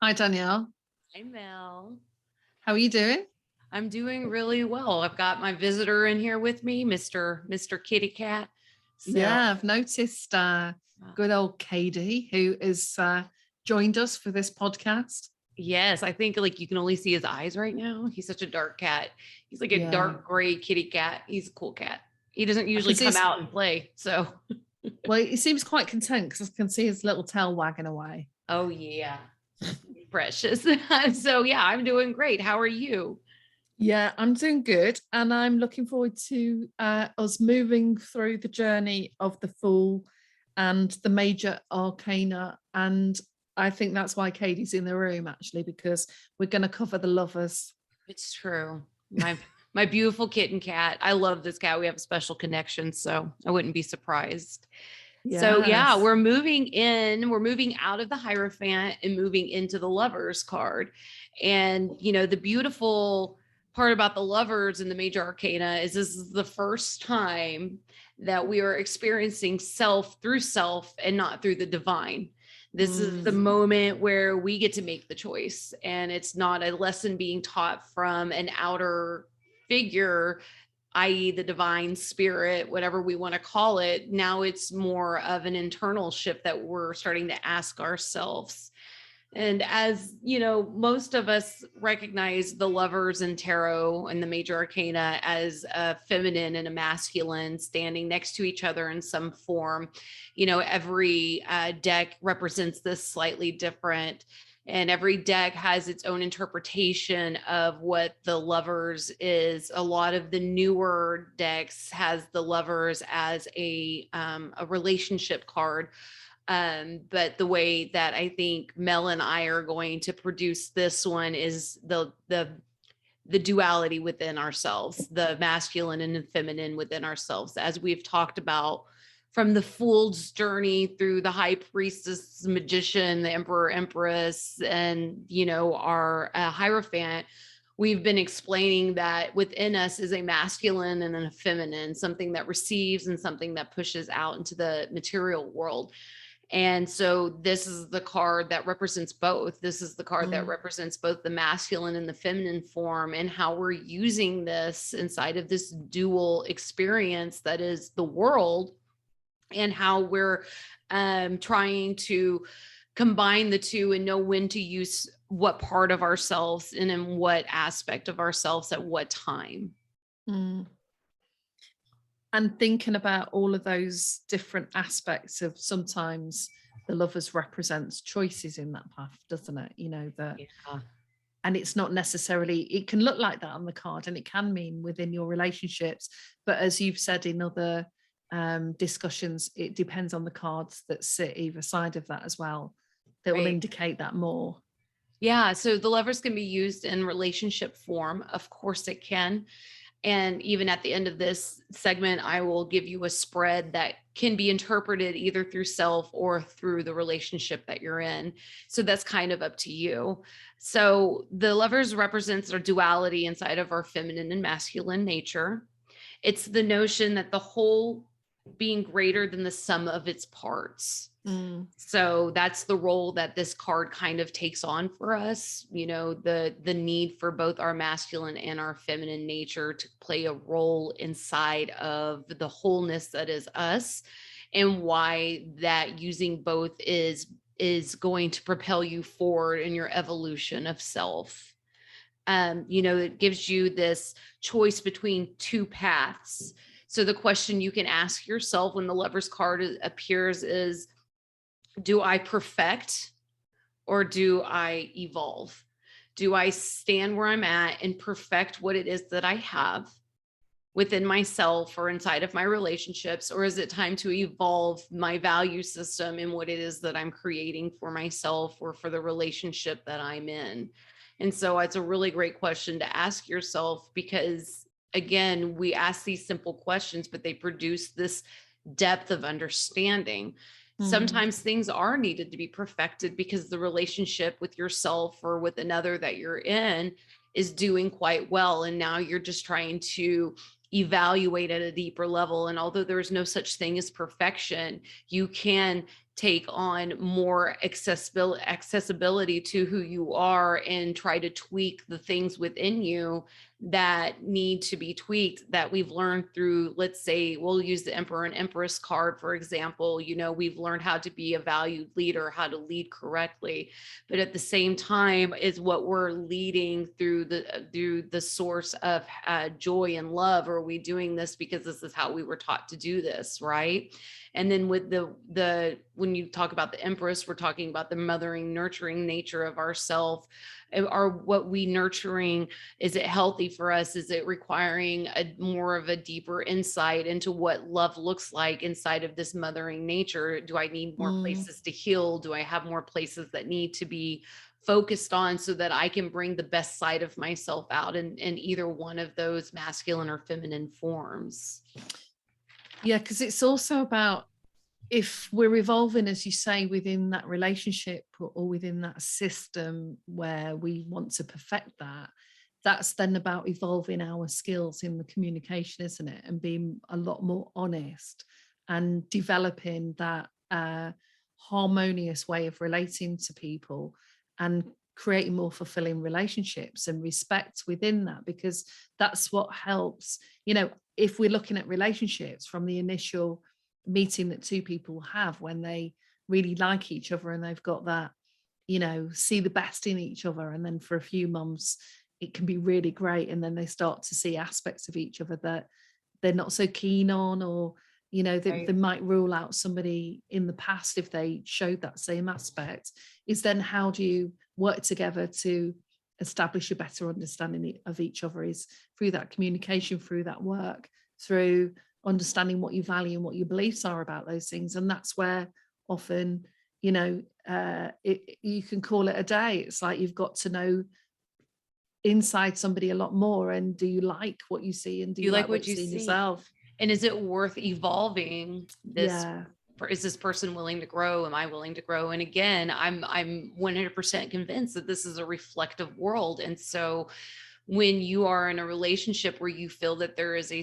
Hi, Danielle. Hi, Mel. How are you doing? I'm doing really well. I've got my visitor in here with me, Mr. Kitty Cat. So, Yeah, I've noticed uh, good old Katie, who has joined us for this podcast. yes, I think like you can only see his eyes right now. He's such a dark cat. He's like a Yeah, dark gray kitty cat. He's a cool cat. He doesn't I can usually see come his, out and play. So, well, he seems quite content because I can see his little tail wagging away. oh yeah, precious. So yeah, I'm doing great. How are you? Yeah, I'm doing good. And I'm looking forward to us moving through the journey of the Fool and the Major Arcana. And I think that's why Katie's in the room, actually, because we're going to cover the lovers. It's true. My beautiful kitten cat. I love this cat. We have a special connection, so I wouldn't be surprised. So yeah, Yes. we're moving out of the Hierophant and moving into the Lovers card. And the beautiful part about the Lovers in the Major Arcana is this is the first time that we are experiencing self through self and not through the divine. This is the Mm. moment where we get to make the choice, and it's not a lesson being taught from an outer figure, i.e., the divine spirit, whatever we want to call it. Now it's more of an internal shift that we're starting to ask ourselves. And as you know, most of us recognize the lovers in tarot and the major arcana as a feminine and a masculine standing next to each other in some form. Every deck represents this slightly different, and every deck has its own interpretation of what the lovers is. A lot of the newer decks has the lovers as a relationship card, but the way that I think Mel and I are going to produce this one is the duality within ourselves, the masculine and the feminine within ourselves, as we've talked about from the fool's journey through the high priestess, magician, the emperor, empress, and our hierophant. We've been explaining that within us is a masculine and a feminine, something that receives and something that pushes out into the material world. And so this is the card that represents both. This is the card that Mm. represents both the masculine and the feminine form, and how we're using this inside of this dual experience that is the world, and how we're trying to combine the two and know when to use what part of ourselves and in what aspect of ourselves at what time. Mm. And thinking about all of those different aspects of sometimes the lovers represents choices in that path, doesn't it? That, Yeah. and it's not necessarily, it can look like that on the card and it can mean within your relationships. But as you've said in other discussions, it depends on the cards that sit either side of that as well, that will Right. indicate that more. Yeah. So the levers can be used in relationship form. Of course, it can. And even at the end of this segment, I will give you a spread that can be interpreted either through self or through the relationship that you're in. So that's kind of up to you. So the lovers represents our duality inside of our feminine and masculine nature. It's the notion that the whole being greater than the sum of its parts. Mm. So that's the role that this card kind of takes on for us, the need for both our masculine and our feminine nature to play a role inside of the wholeness that is us, and why that using both is going to propel you forward in your evolution of self. It gives you this choice between two paths. So the question you can ask yourself when the lover's card appears is, do I perfect or do I evolve? Do I stand where I'm at and perfect what it is that I have within myself or inside of my relationships? Or is it time to evolve my value system in what it is that I'm creating for myself or for the relationship that I'm in? And so it's a really great question to ask yourself, because again, we ask these simple questions, but they produce this depth of understanding. Mm. Sometimes things are needed to be perfected because the relationship with yourself or with another that you're in is doing quite well. And now you're just trying to evaluate at a deeper level. And although there's no such thing as perfection, you can take on more accessibility to who you are and try to tweak the things within you that need to be tweaked, that we've learned through, let's say, we'll use the Emperor and Empress card, for example. We've learned how to be a valued leader, how to lead correctly, but at the same time is what we're leading through the source of joy and love. Are we doing this because this is how we were taught to do this, right? And then with the when you talk about the Empress, we're talking about the mothering, nurturing nature of ourself. Are what we nurturing, is it healthy for us? Is it requiring a more of a deeper insight into what love looks like inside of this mothering nature? Do I need more places to heal? Do I have more places that need to be focused on so that I can bring the best side of myself out in either one of those masculine or feminine forms? Yeah, because it's also about, if we're evolving, as you say, within that relationship or within that system where we want to perfect that, that's then about evolving our skills in the communication, isn't it? And being a lot more honest and developing that harmonious way of relating to people and creating more fulfilling relationships and respect within that, because that's what helps. If we're looking at relationships from the initial meeting that two people have, when they really like each other and they've got that, see the best in each other, and then for a few months it can be really great, and then they start to see aspects of each other that they're not so keen on, or they might rule out somebody in the past if they showed that same aspect. Is then, how do you work together to establish a better understanding of each other? Is through that communication, through that work, through understanding what you value and what your beliefs are about those things. And that's where often, you can call it a day. It's like you've got to know inside somebody a lot more. And do you like what you see, and do you like what you see in yourself? And is it worth evolving this? Yeah. Is this person willing to grow? Am I willing to grow? And again, I'm 100% convinced that this is a reflective world. And so when you are in a relationship where you feel that there is a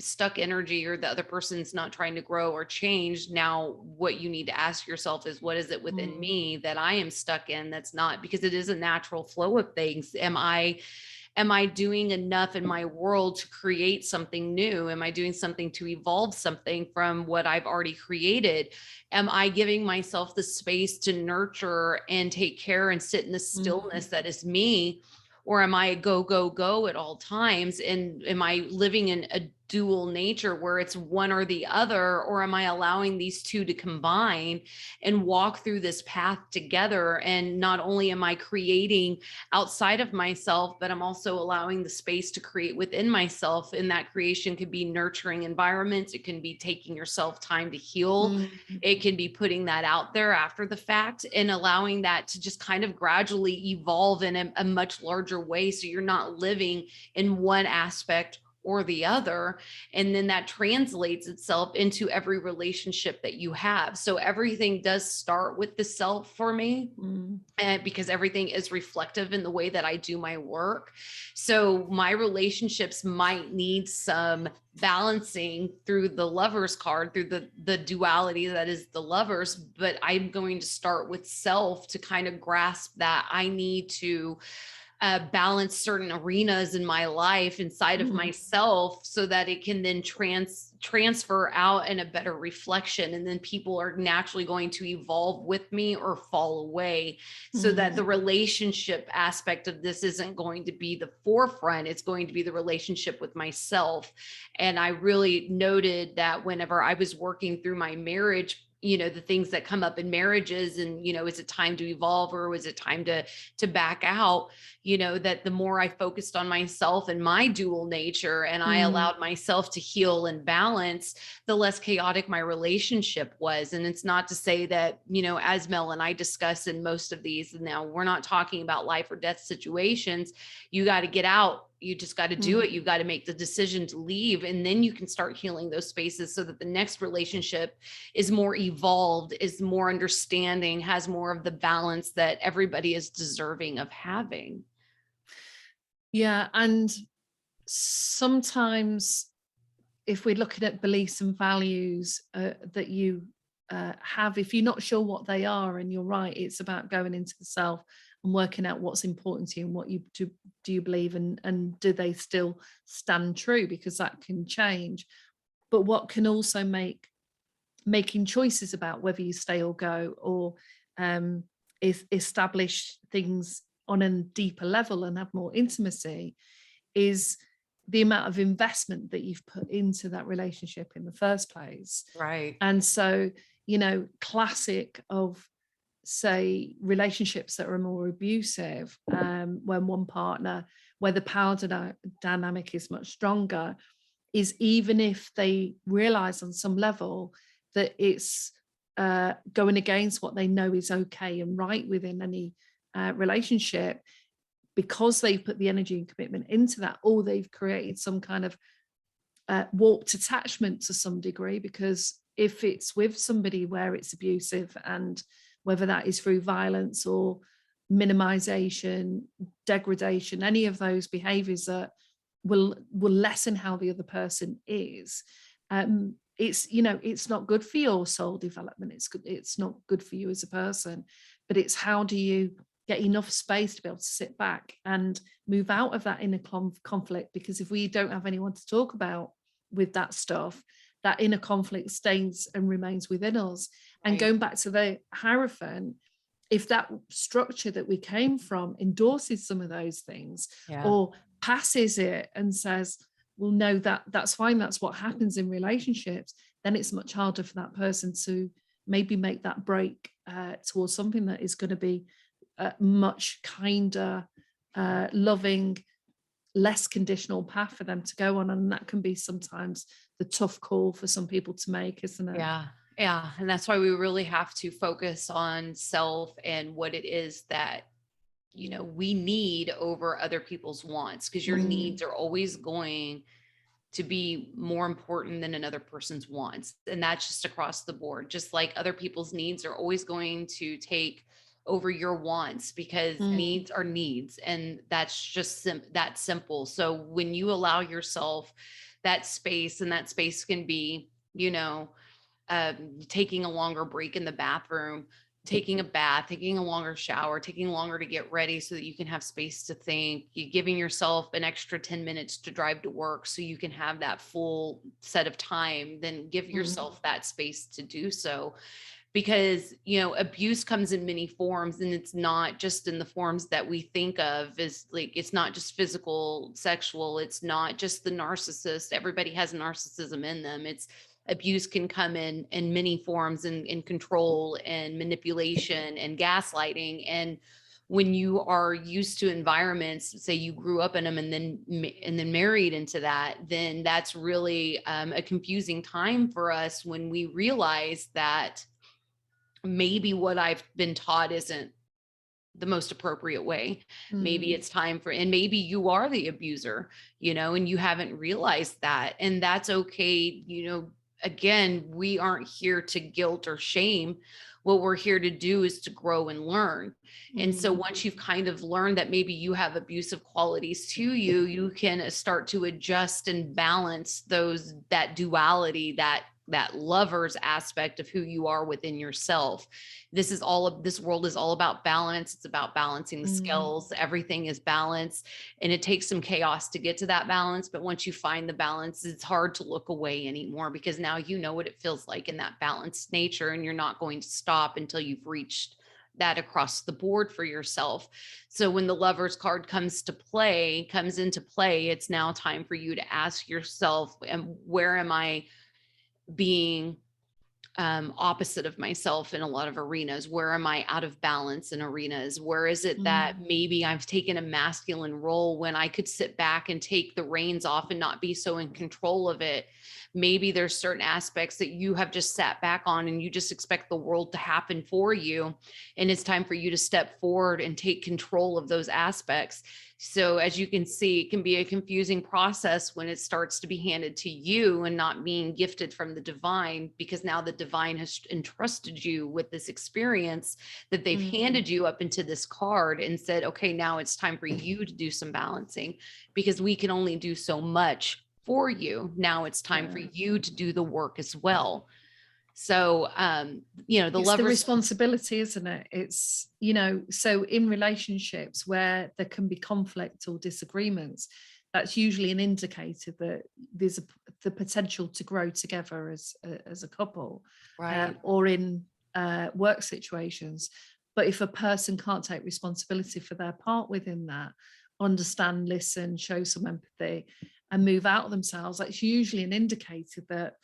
stuck energy, or the other person's not trying to grow or change, now what you need to ask yourself is, what is it within me that I am stuck in that's not? Because it is a natural flow of things. Am I doing enough in my world to create something new? Am I doing something to evolve something from what I've already created? Am I giving myself the space to nurture and take care and sit in the stillness that is me? Or am I a go, go, go at all times? And am I living in a dual nature where it's one or the other? Or am I allowing these two to combine and walk through this path together? And not only am I creating outside of myself, but I'm also allowing the space to create within myself. And that creation could be nurturing environments. It can be taking yourself time to heal. It can be putting that out there after the fact and allowing that to just kind of gradually evolve in a much larger way. So you're not living in one aspect or the other. And then that translates itself into every relationship that you have. So everything does start with the self for me, because everything is reflective in the way that I do my work. So my relationships might need some balancing through the Lovers card, through the duality that is the Lovers, but I'm going to start with self to kind of grasp that I need to balance certain arenas in my life inside of myself, so that it can then transfer out in a better reflection. And then people are naturally going to evolve with me or fall away, so that the relationship aspect of this isn't going to be the forefront. It's going to be the relationship with myself. And I really noted that whenever I was working through my marriage, the things that come up in marriages, and, is it time to evolve, or was it time to back out? That the more I focused on myself and my dual nature, and I allowed myself to heal and balance, the less chaotic my relationship was. And it's not to say that, as Mel and I discuss in most of these, now we're not talking about life or death situations. You got to get out. You just got to do it. You've got to make the decision to leave, and then you can start healing those spaces, so that the next relationship is more evolved, is more understanding, has more of the balance that everybody is deserving of having. Yeah. And sometimes, if we're looking at beliefs and values that you have, if you're not sure what they are, and you're right, it's about going into the self and working out what's important to you and what you do you believe, and do they still stand true, because that can change. But what can also making choices about whether you stay or go, or establish things on a deeper level and have more intimacy, is the amount of investment that you've put into that relationship in the first place. Right. And so, classic of, say, relationships that are more abusive, when one partner, where the power dynamic is much stronger, is even if they realize on some level that it's going against what they know is okay and right within any relationship, because they've put the energy and commitment into that, or they've created some kind of warped attachment to some degree. Because if it's with somebody where it's abusive, and whether that is through violence or minimization, degradation, any of those behaviors that will lessen how the other person is, it's not good for your soul development. It's not good for you as a person. But it's, how do you get enough space to be able to sit back and move out of that inner conflict? Because if we don't have anyone to talk about with that stuff, that inner conflict stays and remains within us. And Right. going back to the Hierophant, if that structure that we came from endorses some of those things, Yeah. or passes it and says, well, no, that's fine, that's what happens in relationships, then it's much harder for that person to maybe make that break towards something that is going to be much kinder, loving, less conditional path for them to go on. And that can be sometimes the tough call for some people to make, isn't it? Yeah. Yeah. And that's why we really have to focus on self and what it is that, we need over other people's wants, because your needs are always going to be more important than another person's wants. And that's just across the board. Just like other people's needs are always going to take over your wants, because needs are needs. And that's just that simple. So when you allow yourself that space, and that space can be, taking a longer break in the bathroom, taking a bath, taking a longer shower, taking longer to get ready so that you can have space to think, you giving yourself an extra 10 minutes to drive to work so you can have that full set of time, then give yourself that space to do so. Because, abuse comes in many forms, and it's not just in the forms that we think of as, like, it's not just physical, sexual, it's not just the narcissist. Everybody has narcissism in them. It's abuse can come in many forms, in control and manipulation and gaslighting. And when you are used to environments, say you grew up in them and then married into that, then that's really a confusing time for us, when we realize that maybe what I've been taught isn't the most appropriate way. Maybe it's time for, and maybe you are the abuser, and you haven't realized that. And that's okay. Again, we aren't here to guilt or shame. What we're here to do is to grow and learn. And so once you've kind of learned that maybe you have abusive qualities to you, you can start to adjust and balance that duality, that lover's aspect of who you are within yourself. This world is all about balance. It's about balancing the scales. Everything is balance, and it takes some chaos to get to that balance. But once you find the balance, it's hard to look away anymore, because now you know what it feels like in that balanced nature, and you're not going to stop until you've reached that across the board for yourself. So when the Lover's card comes into play, it's now time for you to ask yourself, where am I being opposite of myself in a lot of arenas? Where am I out of balance in arenas? Where is it that maybe I've taken a masculine role when I could sit back and take the reins off and not be so in control of it? Maybe there's certain aspects that you have just sat back on, and you just expect the world to happen for you. And it's time for you to step forward and take control of those aspects. So as you can see, it can be a confusing process when it starts to be handed to you and not being gifted from the divine, because now the divine has entrusted you with this experience that they've handed you up into this card and said, okay, now it's time for you to do some balancing, because we can only do so much for you. Now it's time for you to do the work as well. So, the It's the lovers. responsibility, isn't it? It's, you know, so in relationships where there can be conflict or disagreements, that's usually an indicator that there's the potential to grow together as a couple, Right. or in work situations. But if a person can't take responsibility for their part within that, understand, listen, show some empathy, and move out of themselves, that's usually an indicator that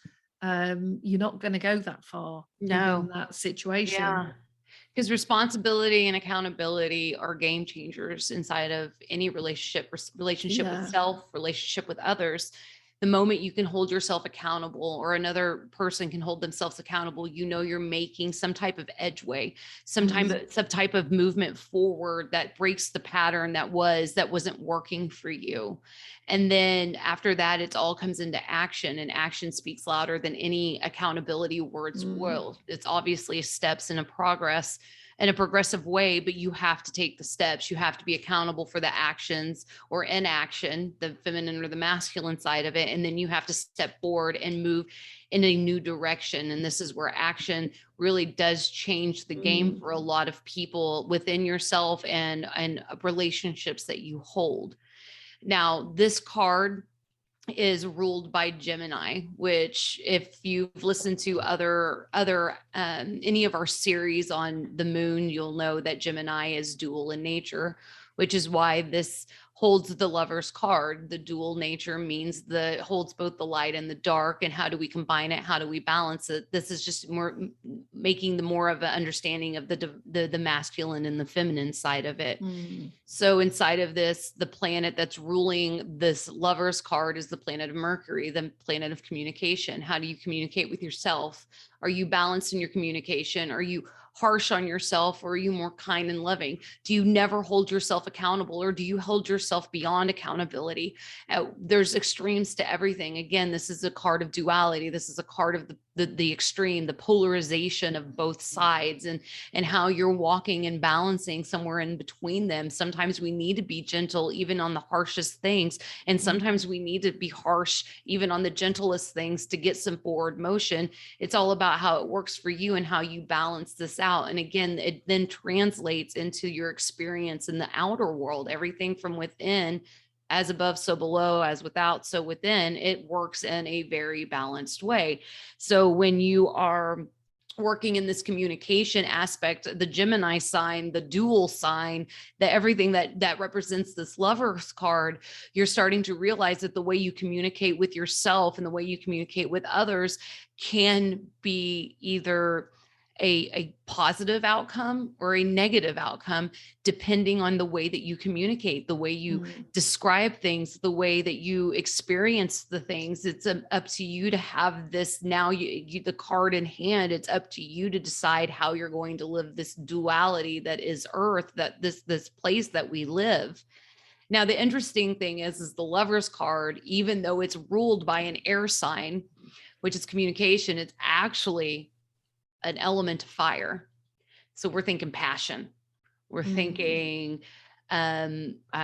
you're not going to go that far within No. that situation. Yeah. Because responsibility and accountability are game changers inside of any relationship, relationship with Yeah. self, relationship with others. The moment you can hold yourself accountable, or another person can hold themselves accountable, you're making some type of edgeway, some type of movement forward that breaks the pattern that wasn't working for you. And then after that, it all comes into action, and action speaks louder than any accountability words will. It's obviously steps in a progress, in a progressive way, but you have to take the steps. You have to be accountable for the actions or inaction, the feminine or the masculine side of it. And then you have to step forward and move in a new direction. And this is where action really does change the game for a lot of people within yourself and relationships that you hold. Now, this card is ruled by Gemini, which, if you've listened to other any of our series on the moon, you'll know that Gemini is dual in nature, which is why this holds the Lover's card. The dual nature means holds both the light and the dark. And how do we combine it? How do we balance it? This is just more making the more of an understanding of the masculine and the feminine side of it. So inside of this, the planet that's ruling this Lover's card is the planet of Mercury, the planet of communication. How do you communicate with yourself? Are you balanced in your communication? Are you harsh on yourself, or are you more kind and loving? Do you never hold yourself accountable, or do you hold yourself beyond accountability? There's extremes to everything. Again, this is a card of duality. This is a card of the extreme, the polarization of both sides, and how you're walking and balancing somewhere in between them. Sometimes we need to be gentle even on the harshest things, and sometimes we need to be harsh even on the gentlest things to get some forward motion. It's all about how it works for you and how you balance this out. And again, it then translates into your experience in the outer world. Everything from within, as above, so below, as without, so within. It works in a very balanced way. So when you are working in this communication aspect, the Gemini sign, the dual sign, that everything that represents this Lover's card, you're starting to realize that the way you communicate with yourself and the way you communicate with others can be either a positive outcome or a negative outcome, depending on the way that you communicate, the way you describe things, the way that you experience the things. It's up to you to have this now, the card in hand. It's up to you to decide how you're going to live this duality that is Earth, that this place that we live. Now, the interesting thing is the Lover's card, even though it's ruled by an air sign, which is communication, it's actually an element of fire. So we're thinking passion. We're thinking, I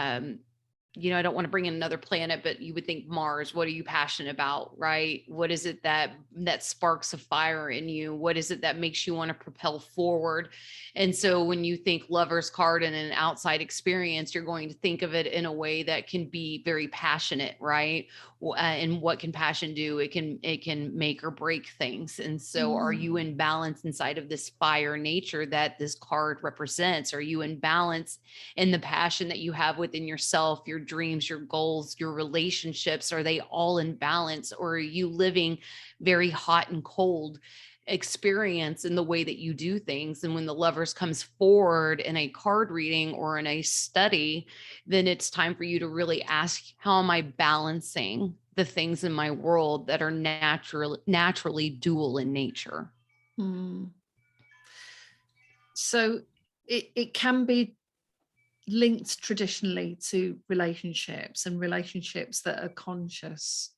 don't want to bring in another planet, but you would think Mars. What are you passionate about, right? What is it that sparks a fire in you? What is it that makes you want to propel forward? And so when you think Lover's card and an outside experience, you're going to think of it in a way that can be very passionate, right? And what can passion do? It can make or break things. And so are you in balance inside of this fire nature that this card represents? Are you in balance in the passion that you have within yourself, your dreams, your goals, your relationships? Are they all in balance, or are you living very hot and cold experience in the way that you do things? And when the Lovers comes forward in a card reading or in a study, then it's time for you to really ask, how am I balancing the things in my world that are naturally dual in nature? So it can be linked traditionally to relationships, and relationships that are conscious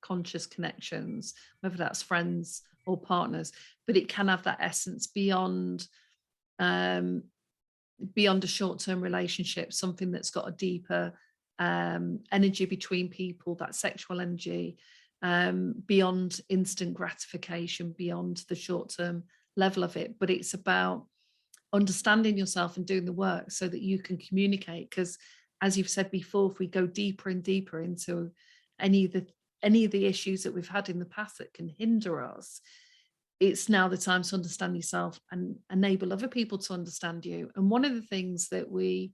connections, whether that's friends or partners, but it can have that essence beyond a short-term relationship, something that's got a deeper energy between people, that sexual energy, beyond instant gratification, beyond the short-term level of it. But it's about understanding yourself and doing the work so that you can communicate. Because as you've said before, if we go deeper and deeper into any of the issues that we've had in the past that can hinder us, it's now the time to understand yourself and enable other people to understand you. And one of the things that we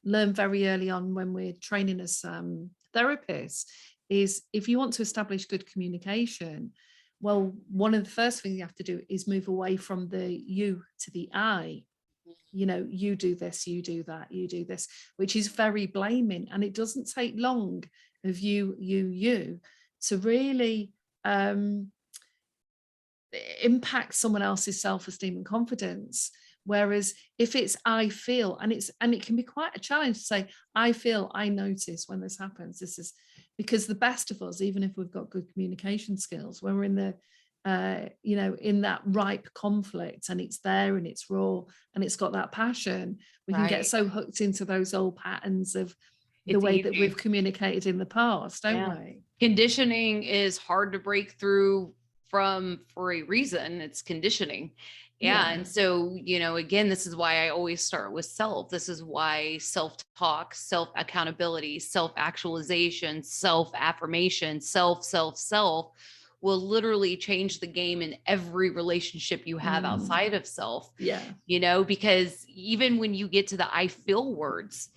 learn very early on when we're training as therapists is, if you want to establish good communication, well, one of the first things you have to do is move away from the you to the I. You do this, you do that, you do this, which is very blaming. And it doesn't take long of you to really impact someone else's self-esteem and confidence. Whereas if it's I feel, and it can be quite a challenge to say, I feel, I notice when this happens. This is because the best of us, even if we've got good communication skills, when we're in the in that ripe conflict, and it's there and it's raw and it's got that passion, we can get so hooked into those old patterns of the way that we've communicated in the past, don't we? Conditioning is hard to break through from for a reason. It's conditioning. And so, again, this is why I always start with self. This is why self-talk, self-accountability, self-actualization, self-affirmation, self will literally change the game in every relationship you have outside of self. Because even when you get to the I feel words,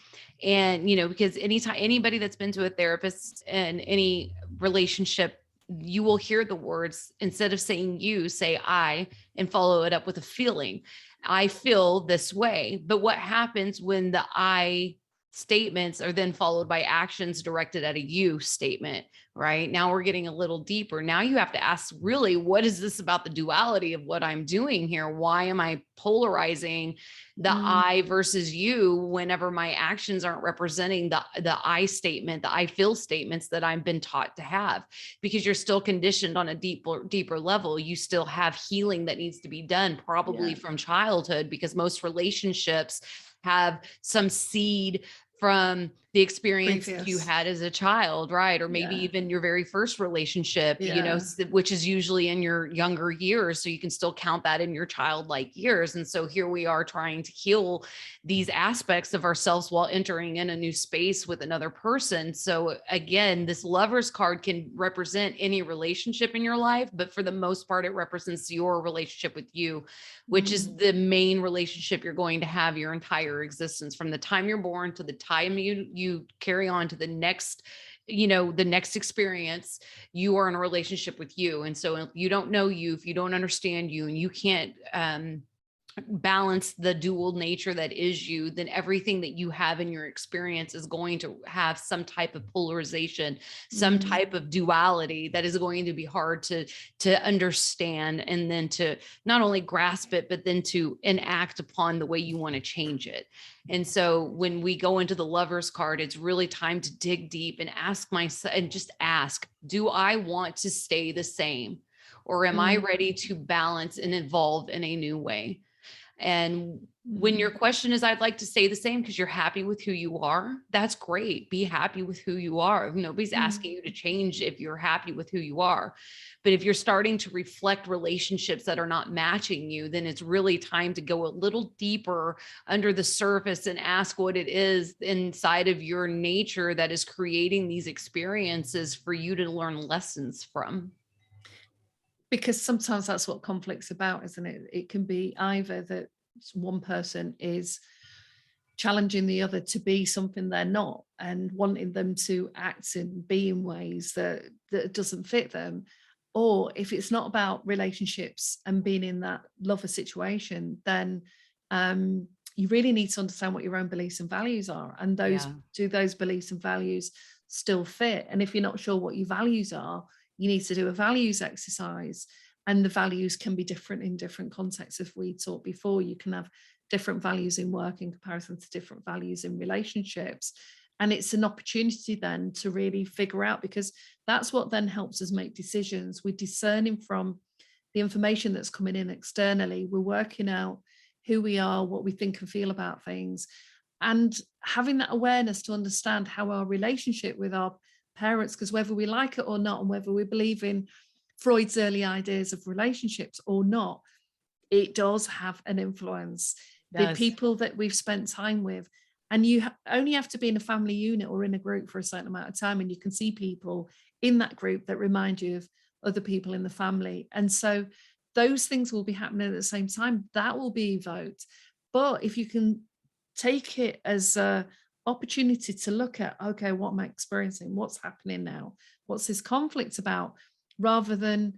and because anytime anybody that's been to a therapist in any relationship, you will hear the words, instead of saying you, say I, and follow it up with a feeling. I feel this way. But what happens when the I statements are then followed by actions directed at a you statement, right? Now we're getting a little deeper. Now you have to ask, really, what is this about the duality of what I'm doing here? Why am I polarizing the I versus you whenever my actions aren't representing the I statement, the I feel statements that I've been taught to have? Because you're still conditioned on a deeper level. You still have healing that needs to be done, probably from childhood, because most relationships have some seed from the experience you had as a child, right? Or maybe even your very first relationship, which is usually in your younger years. So you can still count that in your childlike years. And so here we are trying to heal these aspects of ourselves while entering in a new space with another person. So again, this Lover's card can represent any relationship in your life, but for the most part, it represents your relationship with you, which is the main relationship you're going to have your entire existence, from the time you're born to the time you carry on to the next, the next experience. You are in a relationship with you. And so if you don't know you, if you don't understand you, and you can't balance the dual nature that is you, then everything that you have in your experience is going to have some type of polarization, some type of duality that is going to be hard to understand, and then to not only grasp it, but then to enact upon the way you want to change it. And so when we go into the Lover's card, it's really time to dig deep and ask myself, and just ask, do I want to stay the same? Or am I ready to balance and evolve in a new way? And when your question is, I'd like to stay the same because you're happy with who you are, that's great. Be happy with who you are. Nobody's asking you to change if you're happy with who you are. But if you're starting to reflect relationships that are not matching you, then it's really time to go a little deeper under the surface and ask what it is inside of your nature that is creating these experiences for you to learn lessons from. Because sometimes that's what conflict's about, isn't it? It can be either that one person is challenging the other to be something they're not, and wanting them to act and be in ways that doesn't fit them. Or if it's not about relationships and being in that lover situation, then you really need to understand what your own beliefs and values are, and do those beliefs and values still fit? And if you're not sure what your values are, you need to do a values exercise. And the values can be different in different contexts. If we talked before, you can have different values in work in comparison to different values in relationships. And it's an opportunity then to really figure out, because that's what then helps us make decisions. We're discerning from the information that's coming in externally. We're working out who we are, what we think and feel about things, and having that awareness to understand how our relationship with our parents, because whether we like it or not, and whether we believe in Freud's early ideas of relationships or not, it does have an influence. The Yes. people that we've spent time with, and you only have to be in a family unit or in a group for a certain amount of time, and you can see people in that group that remind you of other people in the family. And so those things will be happening at the same time. That will be evoked. But if you can take it as a opportunity to look at, okay, what am I experiencing? What's happening now? What's this conflict about? Rather than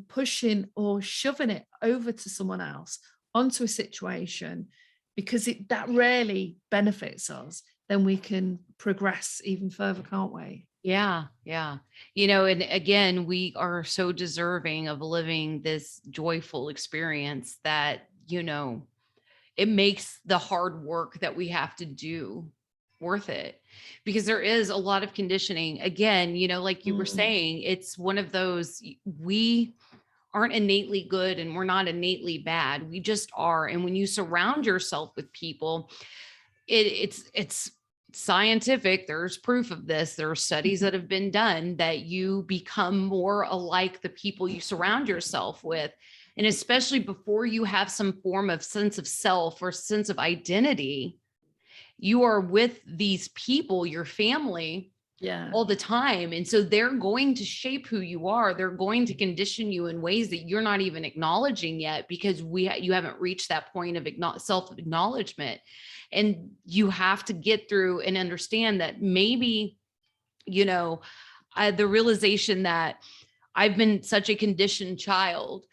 pushing or shoving it over to someone else, onto a situation, because that rarely benefits us, then we can progress even further, can't we? Yeah, yeah. You know, and again, we are so deserving of living this joyful experience that, you know, it makes the hard work that we have to do worth it, because there is a lot of conditioning. Again, you know, like you were Mm, saying, it's one of those, we aren't innately good and we're not innately bad. We just are. And when you surround yourself with people, it's scientific. There's proof of this. There are studies mhm. that have been done that you become more alike the people you surround yourself with. And especially before you have some form of sense of self or sense of identity, you are with these people, your family, Yeah. all the time. And so they're going to shape who you are. They're going to condition you in ways that you're not even acknowledging yet, because you haven't reached that point of self acknowledgement. And you have to get through and understand that maybe, you know, the realization that I've been such a conditioned child,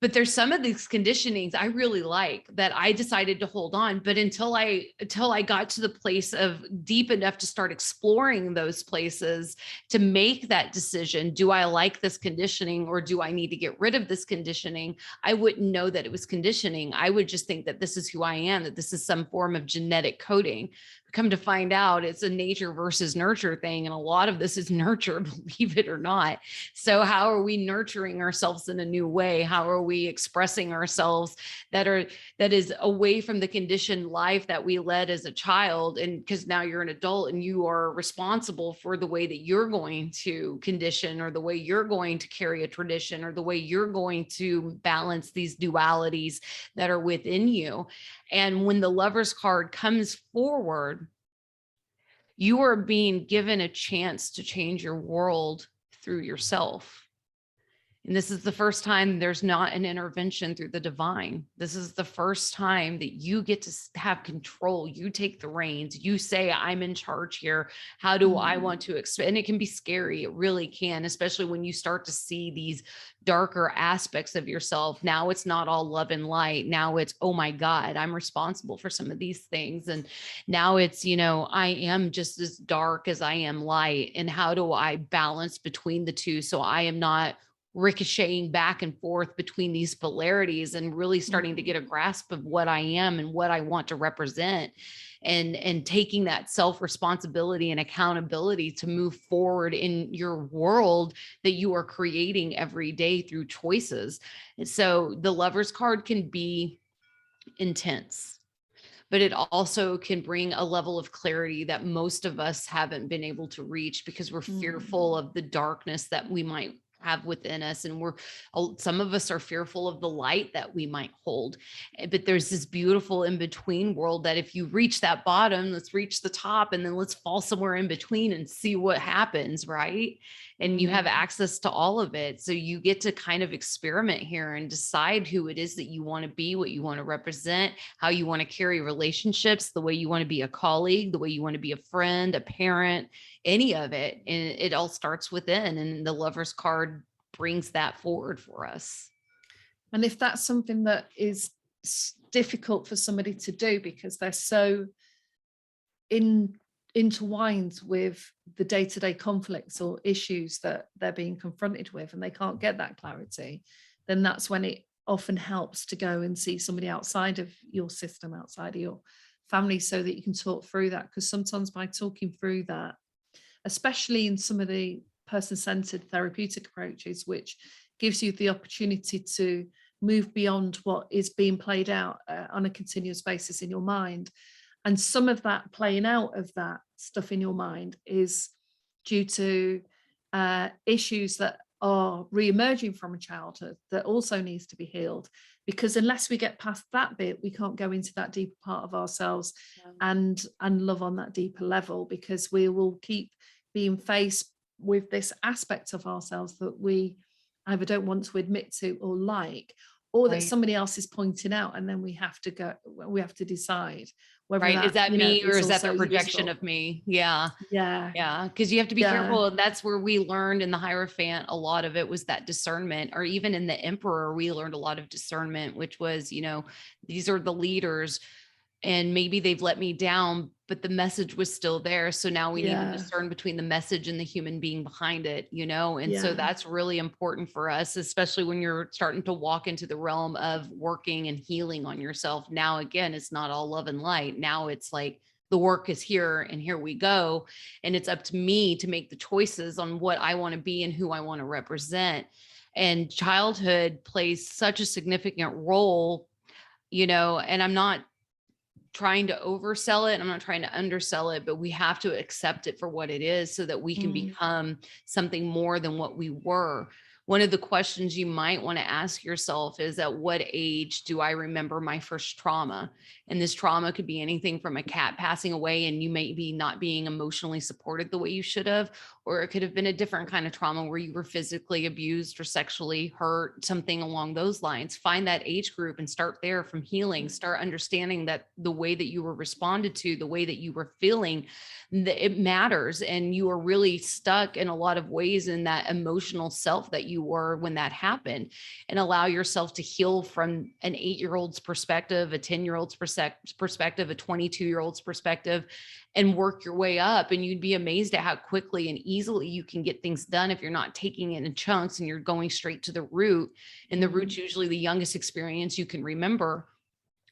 but there's some of these conditionings I really like that I decided to hold on. But until I got to the place of deep enough to start exploring those places to make that decision, do I like this conditioning or do I need to get rid of this conditioning? I wouldn't know that it was conditioning. I would just think that this is who I am, that this is some form of genetic coding. Come to find out, it's a nature versus nurture thing. And a lot of this is nurture, believe it or not. So how are we nurturing ourselves in a new way? How are we expressing ourselves that is away from the conditioned life that we led as a child? And because now you're an adult and you are responsible for the way that you're going to condition, or the way you're going to carry a tradition, or the way you're going to balance these dualities that are within you. And when the Lover's card comes forward, you are being given a chance to change your world through yourself. And this is the first time there's not an intervention through the divine. This is the first time that you get to have control. You take the reins. You say, I'm in charge here. How do I want to expand? And it can be scary. It really can, especially when you start to see these darker aspects of yourself. Now it's not all love and light. Now it's, oh my God, I'm responsible for some of these things. And now it's, you know, I am just as dark as I am light. And how do I balance between the two so I am not ricocheting back and forth between these polarities, and really starting to get a grasp of what I am and what I want to represent, and taking that self responsibility and accountability to move forward in your world that you are creating every day through choices. And so the Lover's card can be intense, but it also can bring a level of clarity that most of us haven't been able to reach, because we're fearful of the darkness that we might have within us. And some of us are fearful of the light that we might hold. But there's this beautiful in between world that if you reach that bottom, let's reach the top, and then let's fall somewhere in between and see what happens, right? And you have access to all of it. So you get to kind of experiment here and decide who it is that you want to be, what you want to represent, how you want to carry relationships, the way you want to be a colleague, the way you want to be a friend, a parent, any of it. And it all starts within. And the Lover's card brings that forward for us. And if that's something that is difficult for somebody to do because they're so intertwined with the day-to-day conflicts or issues that they're being confronted with, and they can't get that clarity, then that's when it often helps to go and see somebody outside of your system, outside of your family, so that you can talk through that. Because sometimes by talking through that, especially in some of the person-centered therapeutic approaches, which gives you the opportunity to move beyond what is being played out on a continuous basis in your mind. And some of that playing out of that stuff in your mind is due to issues that are re-emerging from a childhood that also needs to be healed, because unless we get past that bit, we can't go into that deeper part of ourselves and love on that deeper level, because we will keep being faced with this aspect of ourselves that we either don't want to admit to or like, or that Right. somebody else is pointing out, and then we have to decide whether Right. Is that, that me or is is that also their projection useful. of me? Yeah. Yeah, Yeah. Cause you have to be yeah, careful. And that's where we learned in the Hierophant, a lot of it was that discernment, or even in the Emperor, we learned a lot of discernment, which was, these are the leaders and maybe they've let me down, but the message was still there. So now we need to yeah, discern between the message and the human being behind it, And so yeah, that's really important for us, especially when you're starting to walk into the realm of working and healing on yourself. Now, again, it's not all love and light. Now it's like the work is here and here we go. And it's up to me to make the choices on what I want to be and who I want to represent. And childhood plays such a significant role, and I'm not trying to oversell it. I'm not trying to undersell it, but we have to accept it for what it is so that we can mm, become something more than what we were. One of the questions you might want to ask yourself is, at what age do I remember my first trauma? And this trauma could be anything from a cat passing away and you may be not being emotionally supported the way you should have, or it could have been a different kind of trauma where you were physically abused or sexually hurt, something along those lines. Find that age group and start there from healing. Start understanding that the way that you were responded to, the way that you were feeling, it matters. And you are really stuck in a lot of ways in that emotional self that you were when that happened, and allow yourself to heal from an 8-year-old's perspective, a 10-year-old's perspective, a 22-year-old's perspective, and work your way up. And you'd be amazed at how quickly and easily you can get things done if you're not taking it in chunks and you're going straight to the root. And the root's usually the youngest experience you can remember,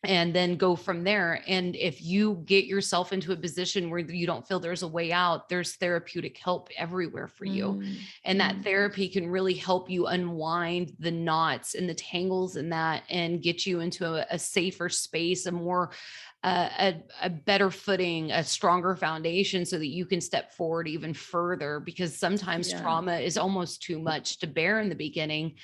and then go from there. And if you get yourself into a position where you don't feel there's a way out, there's therapeutic help everywhere for you. mm, And that mm, therapy can really help you unwind the knots and the tangles in that, and get you into a safer space, a more a better footing, a stronger foundation, so that you can step forward even further, because sometimes yeah, trauma is almost too much to bear in the beginning.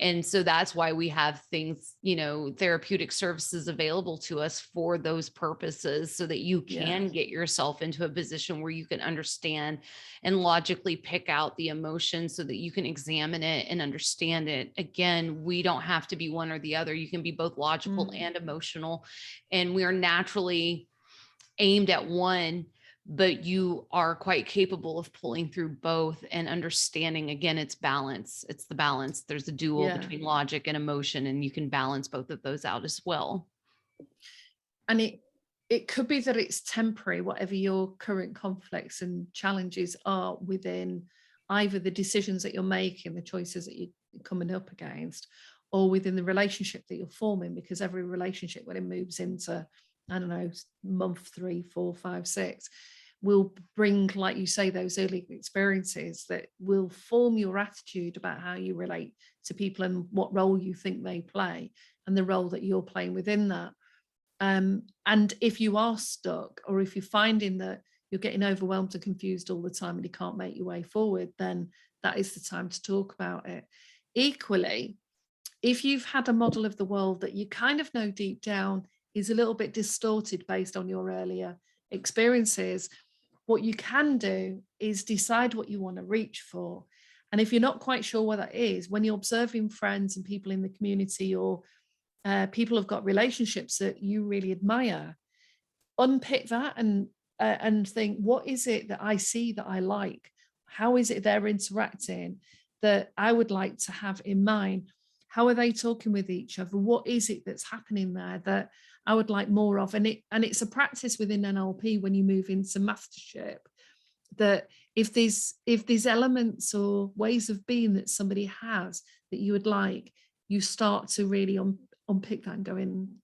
And so that's why we have things, therapeutic services available to us for those purposes, so that you yeah, can get yourself into a position where you can understand and logically pick out the emotion, so that you can examine it and understand it. Again, we don't have to be one or the other. You can be both logical mm, and emotional, and we are naturally aimed at one, but you are quite capable of pulling through both and understanding. Again, it's balance. It's the balance. There's a dual yeah. between logic and emotion, and you can balance both of those out as well. And it could be that it's temporary, whatever your current conflicts and challenges are within either the decisions that you're making, the choices that you're coming up against, or within the relationship that you're forming, because every relationship, when it moves into, I don't know, month 3, 4, 5, 6, will bring, like you say, those early experiences that will form your attitude about how you relate to people and what role you think they play, and the role that you're playing within that. And if you are stuck, or if you're finding that you're getting overwhelmed and confused all the time and you can't make your way forward, then that is the time to talk about it. Equally, if you've had a model of the world that you kind of know deep down is a little bit distorted based on your earlier experiences, what you can do is decide what you want to reach for. And if you're not quite sure what that is, when you're observing friends and people in the community, or people have got relationships that you really admire, unpick that and think, what is it that I see that I like? How is it they're interacting that I would like to have in mine? How are they talking with each other? What is it that's happening there that I would like more of? And it's a practice within NLP when you move into mastership, that if there's elements or ways of being that somebody has that you would like, you start to really unpick that and go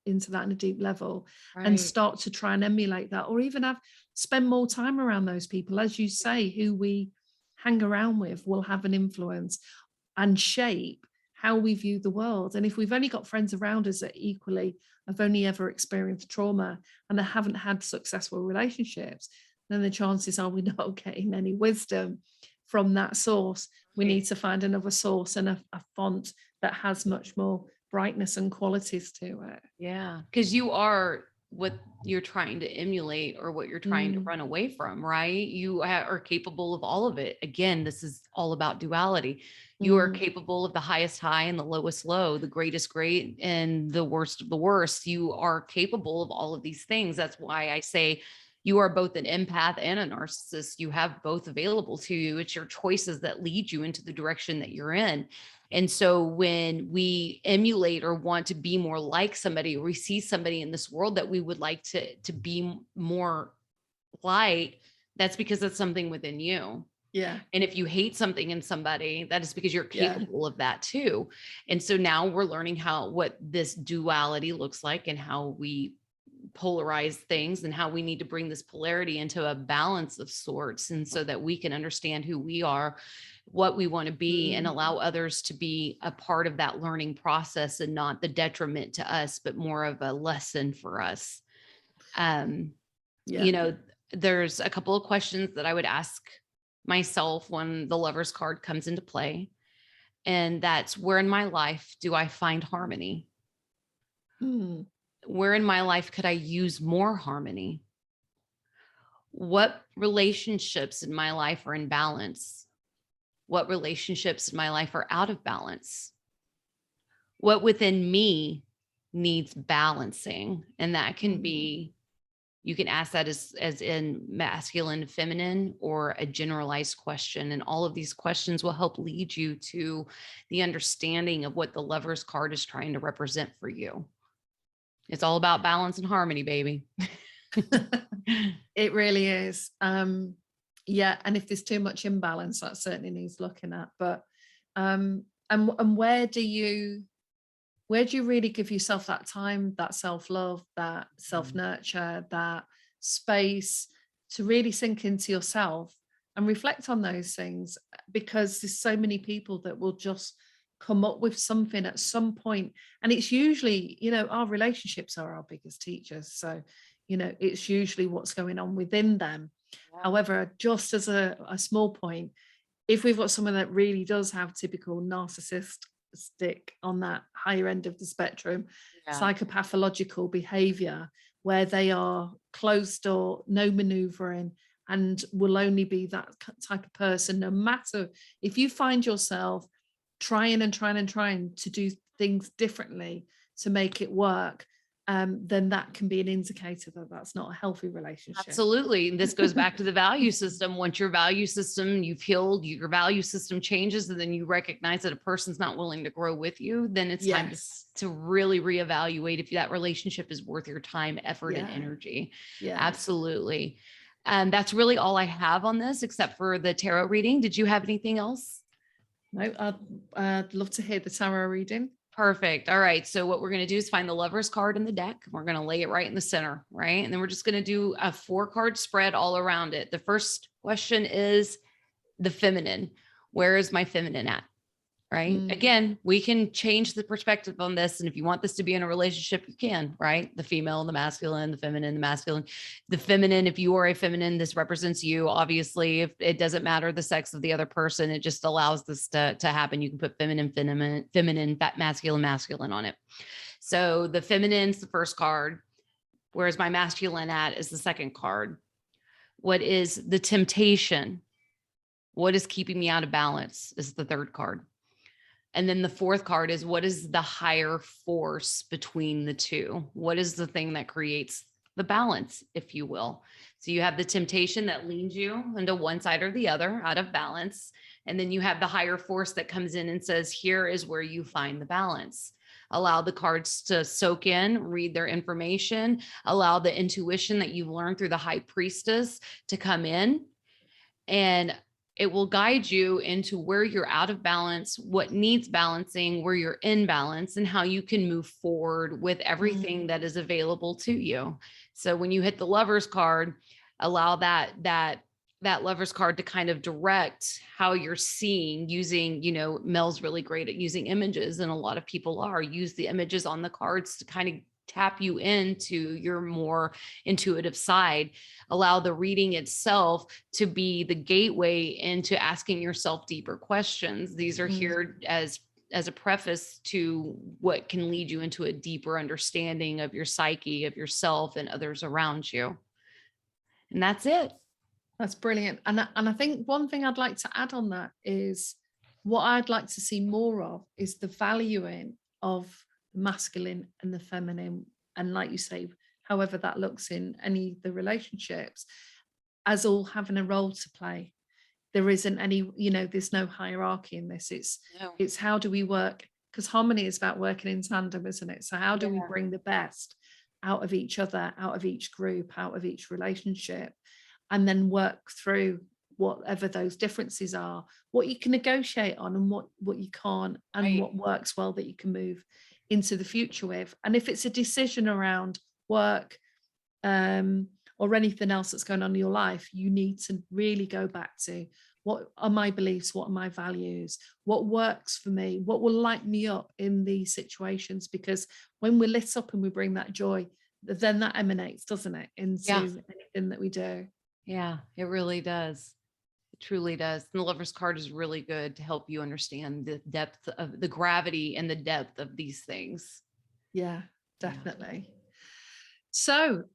into that in a deep level, and Right. start to try and emulate that, or even spend more time around those people. As you say, who we hang around with will have an influence and shape how we view the world. And if we've only got friends around us that equally have only ever experienced trauma and they haven't had successful relationships, then the chances are we're not getting any wisdom from that source. We Right. need to find another source and a font that has much more brightness and qualities to it. Yeah, because you are what you're trying to emulate or what you're trying to Mm, run away from, right? You are capable of all of it. Again, this is all about duality. You are mm, capable of the highest high and the lowest low, the greatest great and the worst of the worst. You are capable of all of these things. That's why I say you are both an empath and a narcissist. You have both available to you. It's your choices that lead you into the direction that you're in. And so when we emulate or want to be more like somebody, or we see somebody in this world that we would like to be more like, that's because it's something within you. yeah, And if you hate something in somebody, that is because you're yeah. capable of that too. And so now we're learning what this duality looks like and how we polarize things and how we need to bring this polarity into a balance of sorts. And so that we can understand who we are, what we want to be, and Mm, allow others to be a part of that learning process and not the detriment to us, but more of a lesson for us. Um, yeah. you know, there's a couple of questions that I would ask myself when the Lover's card comes into play. And that's, where in my life do I find harmony? Mm, Where in my life could I use more harmony? What relationships in my life are in balance? What relationships in my life are out of balance? What within me needs balancing? And that can mm. be, you can ask that as in masculine, feminine, or a generalized question. And all of these questions will help lead you to the understanding of what the Lover's card is trying to represent for you. It's all about balance and harmony, baby. It really is. Yeah, and if there's too much imbalance, that certainly needs looking at. But and where do you really give yourself that time, that self-love, that self-nurture, that space to really sink into yourself and reflect on those things? Because there's so many people that will just come up with something at some point, and it's usually, our relationships are our biggest teachers. So, it's usually what's going on within them. Yeah. However, just as a small point, if we've got someone that really does have typical narcissistic on that higher end of the spectrum, Yeah. psychopathological behavior, where they are closed door, no maneuvering, and will only be that type of person, no matter if you find yourself trying and trying and trying to do things differently to make it work, then that can be an indicator that that's not a healthy relationship. Absolutely. And this goes back to the value system. Once your value system, you've healed, your value system changes, and then you recognize that a person's not willing to grow with you, then it's time Yes. to really reevaluate if that relationship is worth your time, effort, and Yeah. energy. Yes. Absolutely. And that's really all I have on this, except for the tarot reading. Did you have anything else? No, I'd love to hear the tarot reading. Perfect. All right. So what we're going to do is find the Lover's card in the deck. We're going to lay it right in the center, right? And then we're just going to do a 4-card spread all around it. The first question is the feminine. Where is my feminine at? Right. Mm, Again, we can change the perspective on this. And if you want this to be in a relationship, you can, right? The female and the masculine, the feminine, the masculine, the feminine. If you are a feminine, this represents you. Obviously, if it doesn't matter the sex of the other person, it just allows this to happen. You can put feminine, masculine on it. So the feminine's the first card, whereas my masculine at is the second card. What is the temptation? What is keeping me out of balance is the third card. And then the fourth card is, what is the higher force between the two? What is the thing that creates the balance, if you will? So you have the temptation that leans you into one side or the other out of balance. And then you have the higher force that comes in and says, here is where you find the balance. Allow the cards to soak in, read their information, allow the intuition that you've learned through the high priestess to come in, and it will guide you into where you're out of balance, what needs balancing, where you're in balance, and how you can move forward with everything that is available to you. So when you hit the Lover's card, allow that Lover's card to kind of direct how you're seeing, using, Mel's really great at using images, and a lot of people use the images on the cards to kind of tap you into your more intuitive side. Allow the reading itself to be the gateway into asking yourself deeper questions. These are Mm. here as a preface to what can lead you into a deeper understanding of your psyche, of yourself, and others around you. And that's it. That's brilliant. And I think one thing I'd like to add on that is what I'd like to see more of is the valuing of the masculine and the feminine. And like you say, however that looks in any of the relationships, as all having a role to play. There isn't any, there's no hierarchy in this. No. It's how do we work? Because harmony is about working in tandem, isn't it? So how do we Yeah. bring the best out of each other, out of each group, out of each relationship, and then work through whatever those differences are, what you can negotiate on and what you can't, and Right. what works well that you can move into the future with. And if it's a decision around work, or anything else that's going on in your life, you need to really go back to what are my beliefs, what are my values, what works for me, what will light me up in these situations. Because when we're lit up and we bring that joy, then that emanates, doesn't it, into Yeah. anything that we do. Yeah, it really does. It truly does. And the Lover's card is really good to help you understand the depth of the gravity and the depth of these things. Yeah, Yeah. definitely. So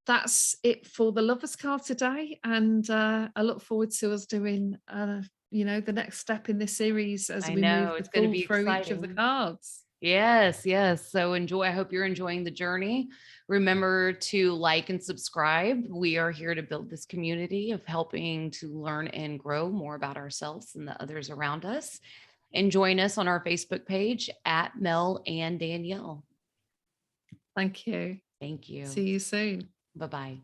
that's it for the Lover's card today. And I look forward to us doing, the next step in this series as I we move know the it's going to full be through each of the exciting. cards. Yes, yes. So enjoy. I hope you're enjoying the journey. Remember to like and subscribe. We are here to build this community of helping to learn and grow more about ourselves and the others around us. And join us on our Facebook page at Mel and Danielle. Thank you. Thank you. See you soon. Bye-bye.